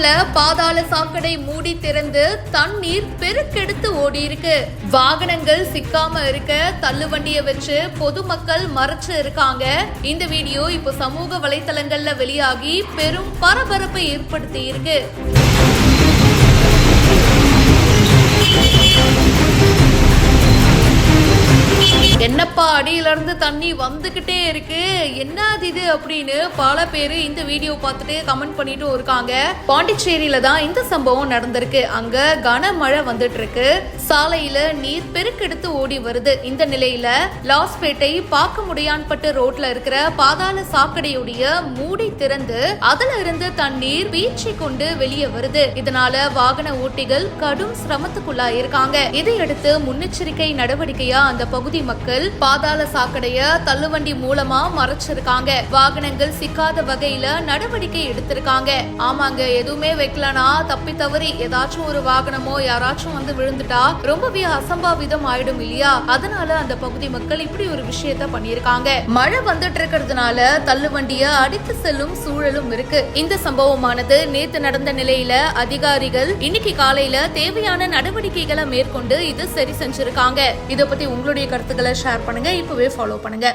ஈரோட்ல பாதாள சாக்கடை மூடி திறந்து தண்ணீர் பெருக்கெடுத்து ஓடி இருக்கு. வாகனங்கள் சிக்காம இருக்க தள்ளுவண்டிய வச்சு பொதுமக்கள் மறைச்சு இருக்காங்க. இந்த வீடியோ இப்போ சமூக வலைதளங்கள்ல வெளியாகி பெரும் பரபரப்பை ஏற்படுத்தி இருக்கு. என்னப்பா அடியில இருந்து தண்ணி வந்துகிட்டே இருக்கு, என்ன இது அப்படின்னு பல பேரு இந்த வீடியோ பார்த்துட்டு கமெண்ட் பண்ணிட்டு இருக்காங்க. பாண்டிச்சேரியில தான் இந்த சம்பவம் நடந்திருக்கு. அங்க கனமழை வந்துட்டு இருக்கு. சாலையில நீர் பெருக்கெடுத்து ஓடி வருது. இந்த நிலையில லாஸ்பேட்டை பார்க்க முடியான்பட்டு ரோட்ல இருக்கிற பாதாள சாக்கடையுடைய மூடி திறந்து அதுல இருந்து தண்ணீர் வீழ்ச்சி கொண்டு வெளியே வருது. இதனால வாகன ஓட்டிகள் கடும் சிரமத்துக்குள்ளா இருக்காங்க. இதையடுத்து முன்னெச்சரிக்கை நடவடிக்கையா அந்த பகுதி மக்கள் பாதாள சாக்கடைய தள்ளுவண்டி மூலமா மறைச்சிருக்காங்க. வாகனங்கள் சிக்காத வகையில நடவடிக்கை எடுத்திருக்காங்க. ஆமாங்க, எதுவுமே வைக்கலனா தப்பி தவறி ஏதாச்சும் ஒரு வாகனமோ யாராச்சும் வந்து விழுந்துட்டா ரொம்பவே அசம்பாவிதம் ஆயிடும் இல்லையா? அதனால அந்த பகுதி மக்கள் இப்படி ஒரு விஷயத்த பண்ணிருக்காங்க. மழை வந்துட்டு இருக்கிறதுனால தள்ளுவண்டிய அடித்து செல்லும் சூழலும் இருக்கு. இந்த சம்பவமானது நேத்து நடந்த நிலையில அதிகாரிகள் இன்னைக்கு காலையில தேவையான நடவடிக்கைகளை மேற்கொண்டு இது சரி செஞ்சிருக்காங்க. இத பத்தி உங்களுடைய கருத்துக்களை ஷேர் பண்ணுங்க. இப்பவே ஃபாலோ பண்ணுங்க.